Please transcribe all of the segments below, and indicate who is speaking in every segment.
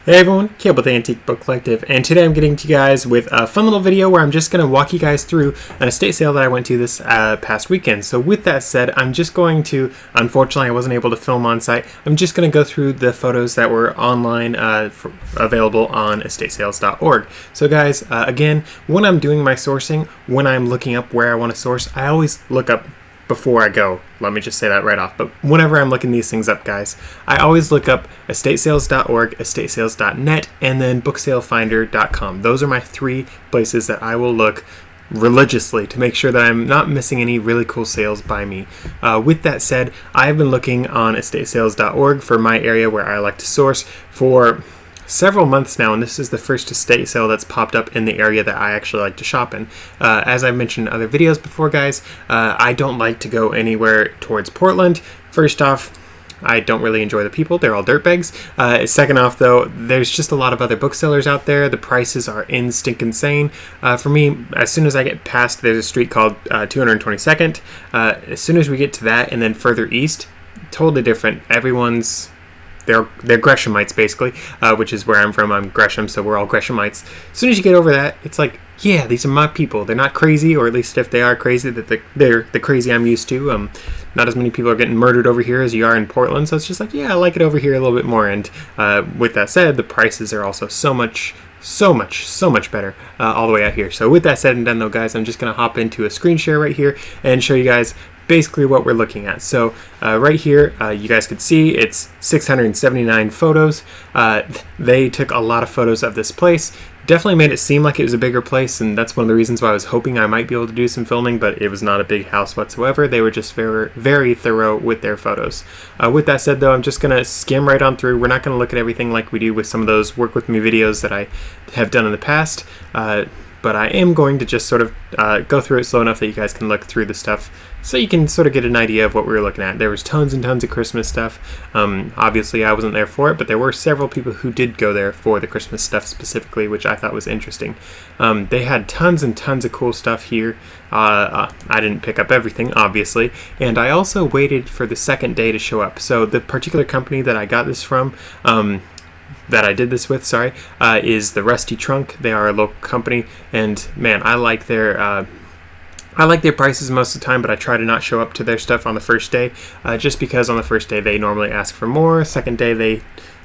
Speaker 1: Hey everyone, Caleb with the Antique Book Collective, and today I'm getting to you guys with a fun little video where I'm just going to walk you guys through an estate sale that I went to this past weekend. So with that said, I'm just going to, unfortunately I wasn't able to film on site, I'm just going to go through the photos that were online available on estatesales.org. So guys, again, when I'm doing my sourcing, when I'm looking up where I want to source, I always look up before I go. Let me just say that right off. But whenever I'm looking these things up, guys, I always look up estatesales.org, estatesales.net, and then booksalefinder.com. Those are my three places that I will look religiously to make sure that I'm not missing any really cool sales by me. With that said, I've been looking on estatesales.org for my area where I like to source for several months now, and this is the first estate sale that's popped up in the area that I actually like to shop in. As I've mentioned in other videos before, guys, I don't like to go anywhere towards Portland. First off, I don't really enjoy the people. They're all dirtbags. Second off, though, there's just a lot of other booksellers out there. The prices are insane. For me, as soon as I get past, there's a street called 222nd. As soon as we get to that and then further east, totally different. Everyone's They're Greshamites, basically, which is where I'm from. I'm Gresham, so we're all Greshamites. As soon as you get over that, it's like, yeah, these are my people. They're not crazy, or at least if they are crazy, they're the crazy I'm used to. Not as many people are getting murdered over here as you are in Portland, so it's just like, yeah, I like it over here a little bit more. And with that said, the prices are also so much better all the way out here. So with that said and done, though, guys, I'm just going to hop into a screen share right here and show you guys basically what we're looking at. So right here, you guys could see it's 679 photos. They took a lot of photos of this place. Definitely made it seem like it was a bigger place, and that's one of the reasons why I was hoping I might be able to do some filming, but it was not a big house whatsoever. They were just very thorough with their photos. With that said, though, I'm just going to skim right on through. We're not going to look at everything like we do with some of those work with me videos that I have done in the past, but I am going to just sort of go through it slow enough that you guys can look through the stuff so you can sort of get an idea of what we were looking at. There was tons and tons of Christmas stuff. Obviously, I wasn't there for it, but there were several people who did go there for the Christmas stuff specifically, which I thought was interesting. They had tons and tons of cool stuff here. I didn't pick up everything, obviously, and I also waited for the second day to show up. So the particular company that I got this from, that I did this with, is the Rusty Trunk. They are a local company, and man, I like their prices most of the time, but I try to not show up to their stuff on the first day, just because on the first day they normally ask for more. Second day they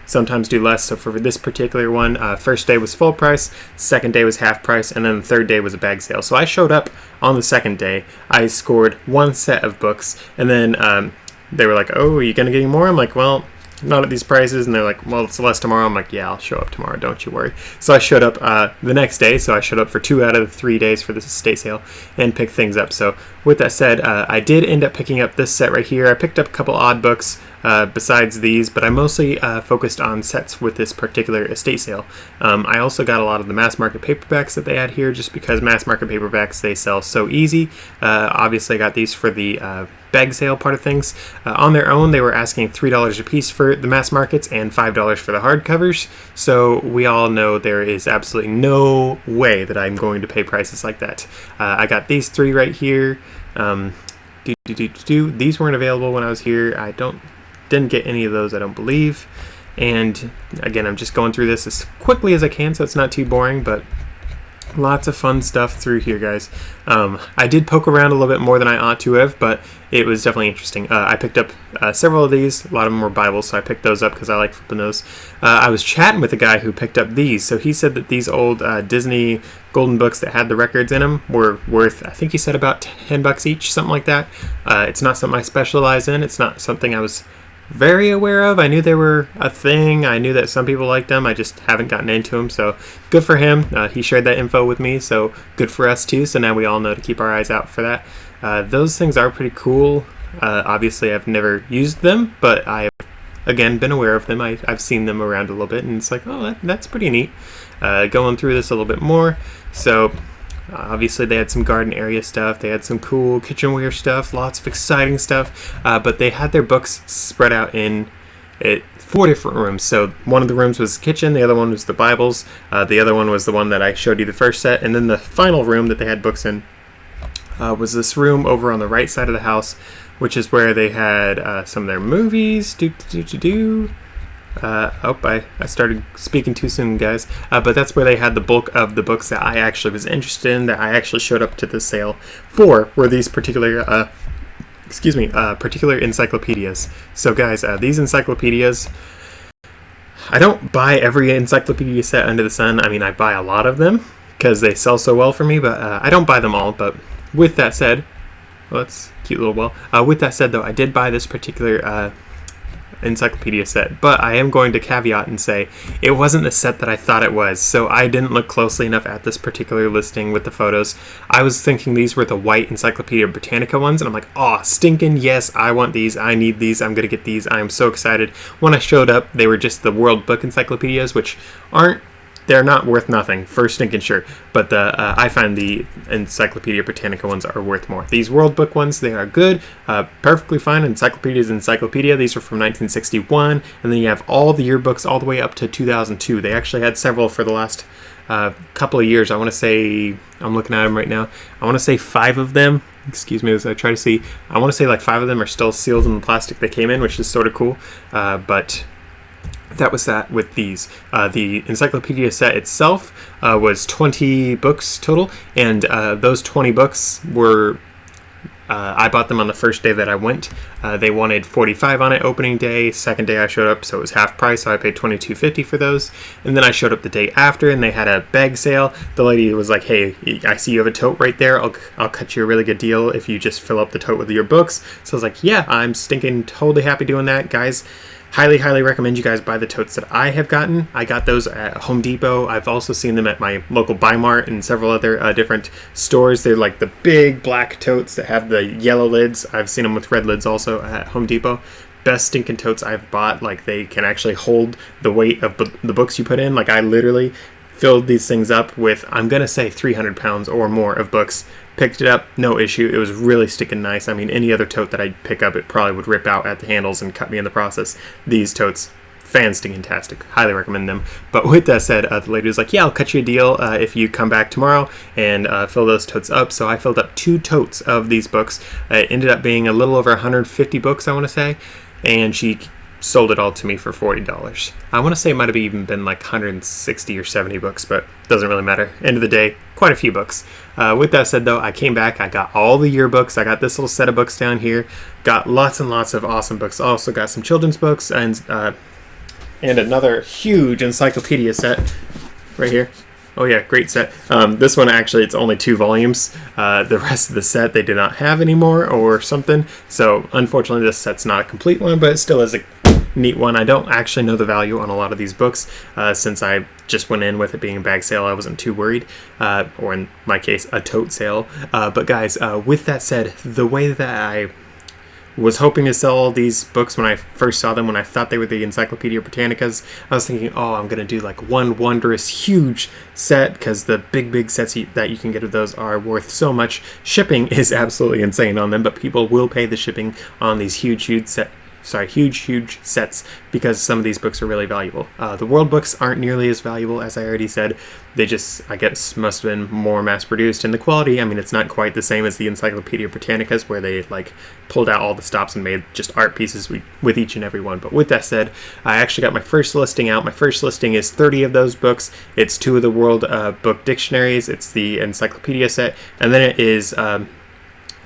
Speaker 1: sometimes do less. So for this particular one, first day was full price, second day was half price, and then the third day was a bag sale. So I showed up on the second day. I scored one set of books, and then they were like, "Oh, are you gonna get any more?" I'm like, "Well, not at these prices." And they're like, "Well, it's less tomorrow." I'm like, "Yeah, I'll show up tomorrow, don't you worry." So I showed up the next day. So I showed up for 2 out of the 3 days for this estate sale and picked things up. So with that said, I did end up picking up this set right here. I picked up a couple odd books besides these, but I mostly focused on sets with this particular estate sale. I also got a lot of the mass market paperbacks that they had here, just because mass market paperbacks, they sell so easy. Obviously I got these for the bag sale part of things. On their own, they were asking $3 a piece for the mass markets and $5 for the hardcovers. So we all know there is absolutely no way that I'm going to pay prices like that. I got these three right here. These weren't available when I was here. I didn't get any of those, I don't believe. And again, I'm just going through this as quickly as I can, so it's not too boring, but lots of fun stuff through here, guys. I did poke around a little bit more than I ought to have, but it was definitely interesting. I picked up several of these. A lot of them were Bibles, so I picked those up because I like flipping those. I was chatting with a guy who picked up these, so he said that these old Disney golden books that had the records in them were worth, I think he said, about $10 each, something like that. It's not something I specialize in. It's not something I was very aware of. I knew they were a thing. I knew that some people liked them. I just haven't gotten into them. So good for him. He shared that info with me. So good for us too. So now we all know to keep our eyes out for that. Those things are pretty cool. Obviously, I've never used them, but I have, again, been aware of them. I've seen them around a little bit, and it's like, oh, that's pretty neat. Going through this a little bit more. So obviously they had some garden area stuff, they had some cool kitchenware stuff, lots of exciting stuff, but they had their books spread out in 4 different rooms. So one of the rooms was the kitchen, the other one was the Bibles, the other one was the one that I showed you the first set, and then the final room that they had books in was this room over on the right side of the house, which is where they had some of their movies. I started speaking too soon, guys. But that's where they had the bulk of the books that I actually was interested in, that I actually showed up to the sale for, were these particular particular encyclopedias. So guys, these encyclopedias, I don't buy every encyclopedia set under the sun. I mean, I buy a lot of them because they sell so well for me, but I don't buy them all. But with that said, well, that's a cute little well. With that said, though, I did buy this particular encyclopedia set, but I am going to caveat and say it wasn't the set that I thought it was. So I didn't look closely enough at this particular listing with the photos. I was thinking these were the white Encyclopedia Britannica ones, and I'm like, oh, stinking yes, I want these, I need these, I'm gonna get these. I am so excited. When I showed up, they were just the World Book Encyclopedias, which they're not worth nothing, for stinking sure, but I find the Encyclopedia Britannica ones are worth more. These World Book ones, they are good, perfectly fine. Encyclopedia's encyclopedia. These are from 1961, and then you have all the yearbooks all the way up to 2002. They actually had several for the last couple of years. I want to say, I'm looking at them right now, I want to say 5 of them, excuse me as I try to see, I want to say like 5 of them are still sealed in the plastic they came in, which is sort of cool, but that was that with these. The encyclopedia set itself was 20 books total, and those 20 books were, I bought them on the first day that I went. They wanted 45 on it opening day. Second day I showed up, so it was half price, so I paid $22.50 for those. And then I showed up the day after, and they had a bag sale. The lady was like, hey, I see you have a tote right there. I'll cut you a really good deal if you just fill up the tote with your books. So I was like, yeah, I'm stinking totally happy doing that, guys. Highly recommend you guys buy the totes that I have gotten. I got those at Home Depot. I've also seen them at my local Bi-Mart and several other different stores. They're like the big black totes that have the yellow lids. I've seen them with red lids also at Home Depot. Best stinking totes I've bought. Like, they can actually hold the weight of the books you put in. Like, I literally filled these things up with, I'm gonna say 300 pounds or more of books. Picked it up, no issue. It was really sticking nice. I mean, any other tote that I'd pick up, it probably would rip out at the handles and cut me in the process. These totes, fan-stinking-tastic. Highly recommend them. But with that said, the lady was like, yeah, I'll cut you a deal if you come back tomorrow and fill those totes up. So I filled up 2 totes of these books. It ended up being a little over 150 books, I want to say, and she sold it all to me for $40. I want to say it might have even been like 160 or 70 books, but doesn't really matter. End of the day, quite a few books. With that said, though, I came back. I got all the yearbooks. I got this little set of books down here. Got lots and lots of awesome books. Also got some children's books and another huge encyclopedia set right here. Oh yeah, great set. This one actually, it's only 2 volumes. The rest of the set they did not have anymore or something. So unfortunately, this set's not a complete one, but it still is a neat one. I don't actually know the value on a lot of these books since I just went in with it being a bag sale. I wasn't too worried, or in my case, a tote sale. But guys, with that said, the way that I was hoping to sell all these books when I first saw them, when I thought they were the Encyclopedia Britannicas, I was thinking, oh, I'm going to do like one wondrous huge set, because the big sets that you can get of those are worth so much. Shipping is absolutely insane on them, but people will pay the shipping on these huge sets because some of these books are really valuable. The World books aren't nearly as valuable, as I already said. They just, I guess, must have been more mass-produced. And the quality, I mean, it's not quite the same as the Encyclopedia Britannicas, where they, like, pulled out all the stops and made just art pieces with each and every one. But with that said, I actually got my first listing out. My first listing is 30 of those books. It's 2 of the World Book Dictionaries. It's the Encyclopedia set. And then it is...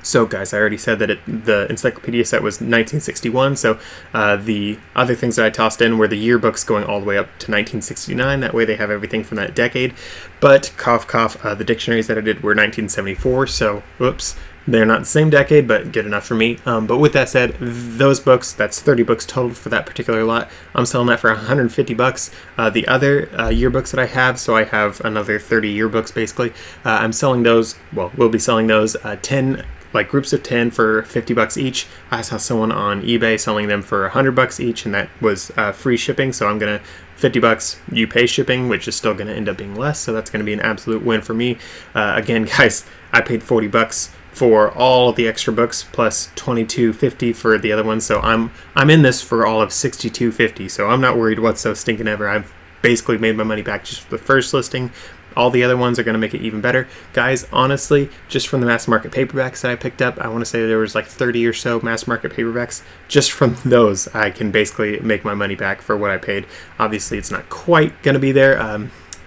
Speaker 1: So guys, I already said that the encyclopedia set was 1961, so the other things that I tossed in were the yearbooks going all the way up to 1969, that way they have everything from that decade. But, cough cough, the dictionaries that I did were 1974, so, whoops, they're not the same decade, but good enough for me. But with that said, those books, that's 30 books total for that particular lot. I'm selling that for $150. The other yearbooks that I have, so I have another 30 yearbooks basically, I'm selling those, well, we'll be selling those 10, like groups of 10 for $50 each. I saw someone on eBay selling them for $100 each, and that was free shipping, so I'm gonna $50, you pay shipping, which is still gonna end up being less, so that's gonna be an absolute win for me. Again, guys, I paid $40 for all the extra books plus $22.50 for the other ones, so I'm in this for all of $62.50, so I'm not worried what's so stinking ever. I've basically made my money back just for the first listing. all the other ones are going to make it even better. Guys, honestly, just from the mass market paperbacks that I picked up, I want to say there was like 30 or so mass market paperbacks. Just from those, I can basically make my money back for what I paid. Obviously, it's not quite going to be there.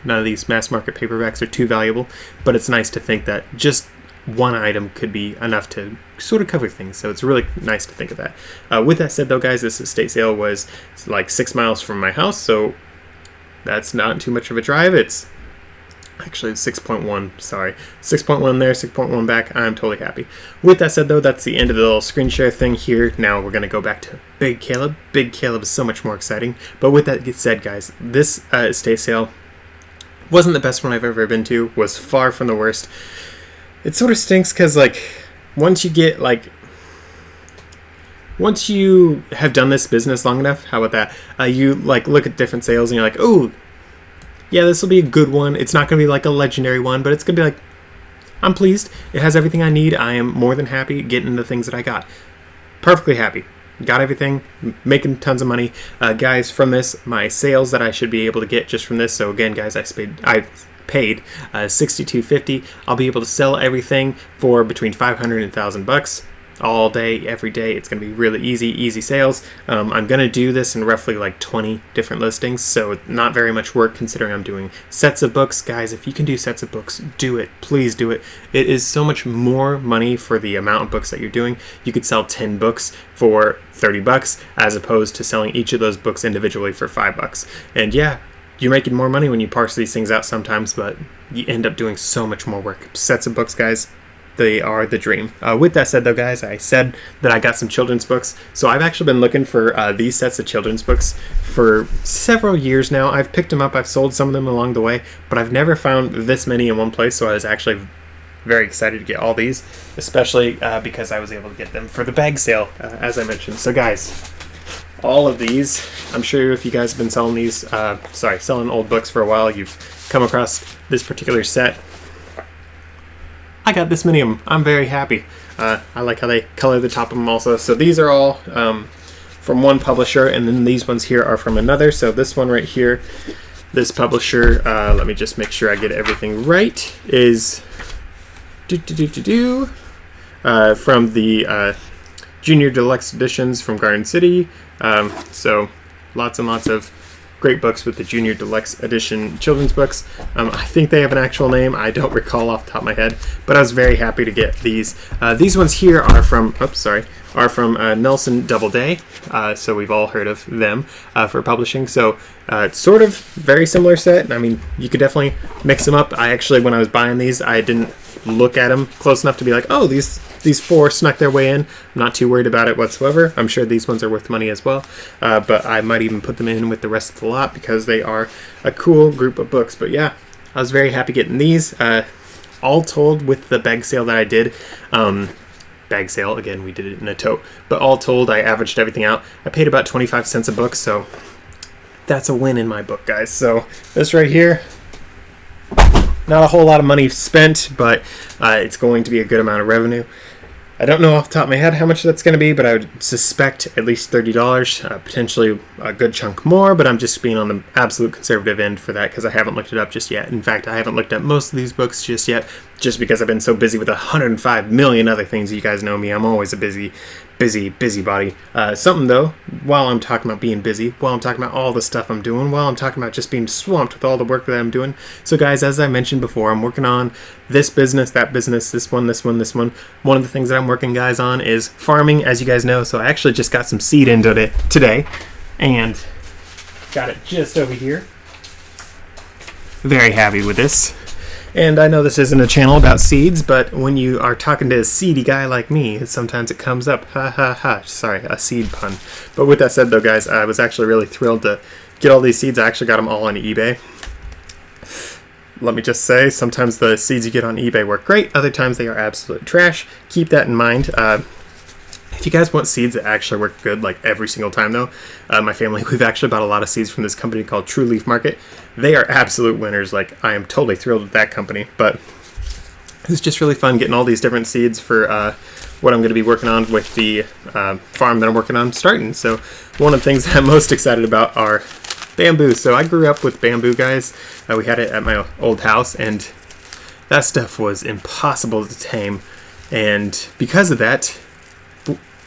Speaker 1: None of these mass market paperbacks are too valuable, but it's nice to think that just one item could be enough to sort of cover things, so it's really nice to think of that. With that said though, guys, this estate sale was like 6 miles from my house, so that's not too much of a drive. It's actually 6.1, sorry. 6.1 there, 6.1 back. I'm totally happy. With that said though, that's the end of the little screen share thing here. Now we're going to go back to Big Caleb. Big Caleb is so much more exciting. But with that said, guys, this estate sale wasn't the best one I've ever been to, was far from the worst. It sort of stinks because, like, once you have done this business long enough, how about that? You, like, look at different sales and you're like, oh, yeah, this will be a good one. It's not going to be like a legendary one, but it's going to be like, I'm pleased. It has everything I need. I am more than happy getting the things that I got. Perfectly happy. Got everything, making tons of money. Guys, from this, my sales that I should be able to get just from this. So again, guys, I paid $62.50. I'll be able to sell everything for between $500 and $1,000 all day, every day. It's going to be really easy sales. I'm going to do this in roughly like 20 different listings, so not very much work considering I'm doing sets of books. Guys, if you can do sets of books, do it. Please do it. It is so much more money for the amount of books that you're doing. You could sell 10 books for $30 as opposed to selling each of those books individually for $5. And yeah, you're making more money when you parse these things out sometimes, but you end up doing so much more work. Sets of books, guys, they are the dream. With that said, though, guys, I said that I got some children's books. So I've actually been looking for these sets of children's books for several years now. I've picked them up. I've sold some of them along the way, but I've never found this many in one place. So I was actually very excited to get all these, especially because I was able to get them for the bag sale, as I mentioned. So, guys, all of these, I'm sure if you guys have been selling these, selling old books for a while, you've come across this particular set. I got this many of them. I'm very happy. I like how they color the top of them also. So these are all from one publisher, and then these ones here are from another. So this one right here, this publisher, let me just make sure I get everything right, is from the Junior Deluxe Editions from Garden City. So lots and lots of great books with the Junior Deluxe Edition children's books. I think they have an actual name. I don't recall off the top of my head, but I was very happy to get these. These ones here are from, Nelson Doubleday. So we've all heard of them for publishing. So it's sort of very similar set. I mean, you could definitely mix them up. I actually, when I was buying these, I didn't look at them close enough to be like, oh, these four snuck their way in. I'm not too worried about it whatsoever. I'm sure these ones are worth money as well, but I might even put them in with the rest of the lot because they are a cool group of books. But yeah, I was very happy getting these. All told, with the bag sale that I did, bag sale, again, we did it in a tote, but all told, I averaged everything out. I paid about 25 cents a book, so that's a win in my book, guys. So this right here, not a whole lot of money spent, but it's going to be a good amount of revenue. I don't know off the top of my head how much that's going to be, but I would suspect at least $30, potentially a good chunk more, but I'm just being on the absolute conservative end for that because I haven't looked it up just yet. In fact, I haven't looked at most of these books just yet, just because I've been so busy with 105 million other things. You guys know me. I'm always a busybody. Something, though, while I'm talking about being busy, while I'm talking about all the stuff I'm doing, while I'm talking about just being swamped with all the work that I'm doing. So, guys, as I mentioned before, I'm working on this business, that business, this one. One of the things that I'm working, guys, on is farming, as you guys know. So I actually just got some seed into it today, and got it just over here. Very happy with this. And I know this isn't a channel about seeds, but when you are talking to a seedy guy like me, sometimes it comes up. Ha ha ha. Sorry, a seed pun. But with that said, though, guys, I was actually really thrilled to get all these seeds. I actually got them all on eBay. Let me just say, sometimes the seeds you get on eBay work great. Other times they are absolute trash. Keep that in mind. If you guys want seeds that actually work good, like every single time, though, my family, we've actually bought a lot of seeds from this company called True Leaf Market. They are absolute winners. Like, I am totally thrilled with that company. But it's just really fun getting all these different seeds for what I'm going to be working on with the farm that I'm working on starting. So one of the things that I'm most excited about are bamboo. So I grew up with bamboo, guys. We had it at my old house, and that stuff was impossible to tame. And because of that,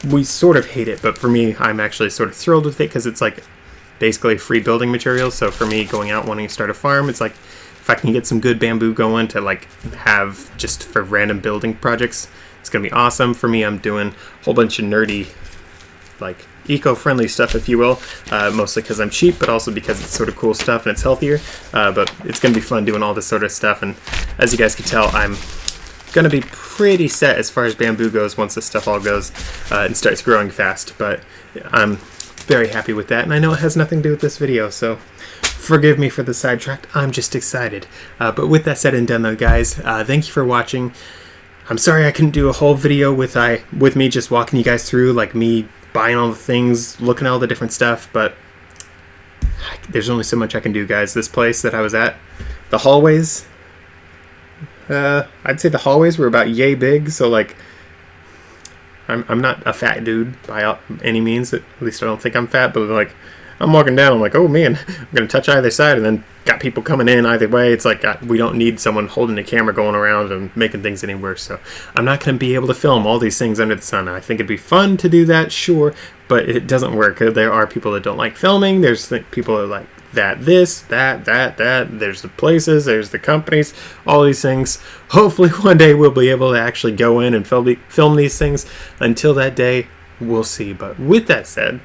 Speaker 1: we sort of hate it. But for me, I'm actually sort of thrilled with it because it's like basically free building materials. So for me, going out wanting to start a farm, it's like if I can get some good bamboo going to like have just for random building projects, it's gonna be awesome. For me, I'm doing a whole bunch of nerdy, like eco-friendly stuff, if you will, mostly because I'm cheap, but also because it's sort of cool stuff and it's healthier. But it's gonna be fun doing all this sort of stuff. And as you guys can tell, I'm gonna be pretty set as far as bamboo goes once this stuff all goes and starts growing fast. But I'm very happy with that, and I know it has nothing to do with this video, so forgive me for the sidetrack. I'm just excited. But with that said and done though, guys, thank you for watching. I'm sorry I couldn't do a whole video with me just walking you guys through, like me buying all the things, looking at all the different stuff, but there's only so much I can do, guys. This place that I was at, the hallways, I'd say the hallways were about yay big, so like I'm not a fat dude by any means, at least I don't think I'm fat, but like I'm walking down, I'm like, oh man, I'm gonna touch either side, and then got people coming in either way. It's like we don't need someone holding a camera going around and making things any worse. So I'm not gonna be able to film all these things under the sun. I think it'd be fun to do that, sure, but it doesn't work. There are people that don't like filming. There's people that like that, there's the places, there's the companies, all these things. Hopefully one day we'll be able to actually go in and film these things. Until that day, we'll see. But with that said,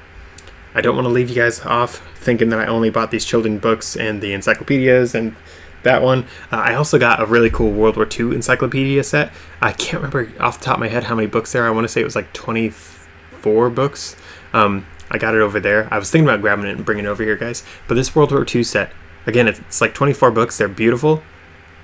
Speaker 1: I don't want to leave you guys off thinking that I only bought these children's books and the encyclopedias and that one. I also got a really cool World War II encyclopedia set. I can't remember off the top of my head how many books there are. I want to say it was like 24 books. I got it over there. I was thinking about grabbing it and bringing it over here, guys. But this World War II set, again, it's like 24 books. They're beautiful.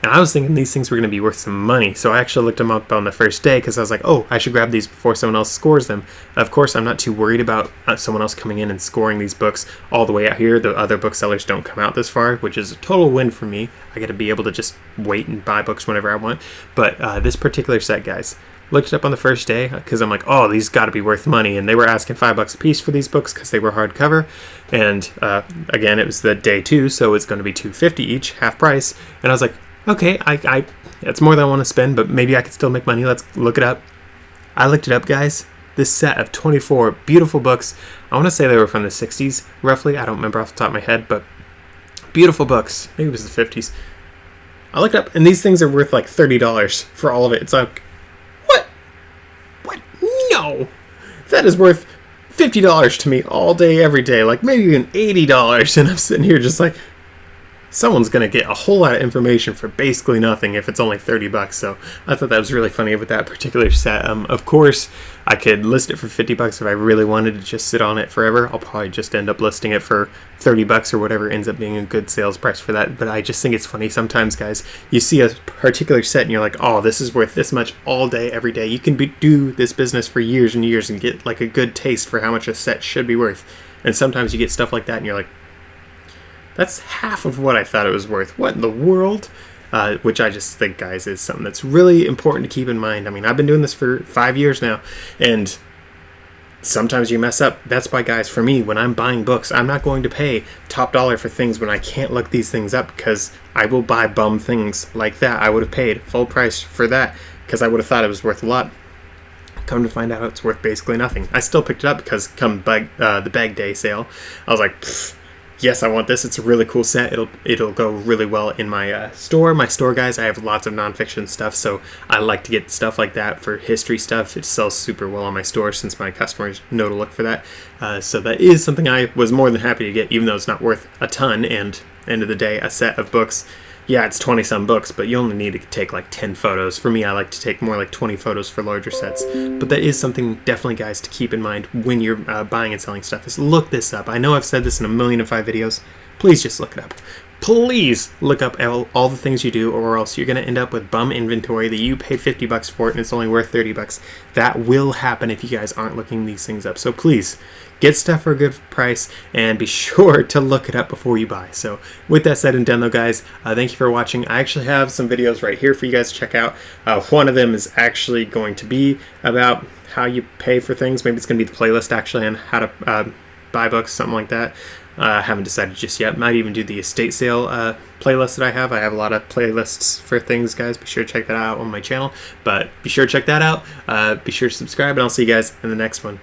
Speaker 1: And I was thinking these things were going to be worth some money. So I actually looked them up on the first day because I was like, oh, I should grab these before someone else scores them. Of course, I'm not too worried about someone else coming in and scoring these books all the way out here. The other booksellers don't come out this far, which is a total win for me. I got to be able to just wait and buy books whenever I want. But this particular set, guys, looked it up on the first day because I'm like, oh, these got to be worth money. And they were asking $5 a piece for these books because they were hardcover. And again, it was the day 2, so it's going to be $2.50 each, half price. And I was like, okay, I that's more than I want to spend, but maybe I could still make money. Let's look it up. I looked it up, guys. This set of 24 beautiful books, I want to say they were from the 60s, roughly. I don't remember off the top of my head, but beautiful books. Maybe it was the 50s. I looked up, and these things are worth like $30 for all of it. It's like, what? No! That is worth $50 to me all day, every day. Like maybe even $80. And I'm sitting here just like, someone's going to get a whole lot of information for basically nothing if it's only $30. So I thought that was really funny with that particular set. Of course, I could list it for $50 if I really wanted to just sit on it forever. I'll probably just end up listing it for $30 or whatever ends up being a good sales price for that. But I just think it's funny sometimes, guys, you see a particular set and you're like, oh, this is worth this much all day, every day. You can do this business for years and years and get like a good taste for how much a set should be worth. And sometimes you get stuff like that and you're like, that's half of what I thought it was worth. What in the world? Which I just think, guys, is something that's really important to keep in mind. I mean, I've been doing this for 5 years now, and sometimes you mess up. That's why, guys, for me, when I'm buying books, I'm not going to pay top dollar for things when I can't look these things up, because I will buy bum things like that. I would have paid full price for that because I would have thought it was worth a lot. Come to find out, it's worth basically nothing. I still picked it up because come the bag day sale, I was like, pfft, yes, I want this. It's a really cool set. It'll go really well in my store. My store, guys, I have lots of nonfiction stuff, so I like to get stuff like that for history stuff. It sells super well on my store since my customers know to look for that. So that is something I was more than happy to get, even though it's not worth a ton. And end of the day, a set of books, yeah, it's 20-some books, but you only need to take like 10 photos. For me, I like to take more like 20 photos for larger sets. But that is something definitely, guys, to keep in mind when you're buying and selling stuff, is look this up. I know I've said this in 1,000,005 videos. Please just look it up. Please look up all the things you do, or else you're going to end up with bum inventory that you paid $50 for it and it's only worth $30. That will happen if you guys aren't looking these things up. So please, get stuff for a good price and be sure to look it up before you buy. So with that said and done though, guys, thank you for watching. I actually have some videos right here for you guys to check out. One of them is actually going to be about how you pay for things. Maybe it's going to be the playlist actually on how to buy books, something like that. I haven't decided just yet. Might even do the estate sale playlist that I have. I have a lot of playlists for things, guys. Be sure to check that out on my channel. But be sure to check that out. Be sure to subscribe, and I'll see you guys in the next one.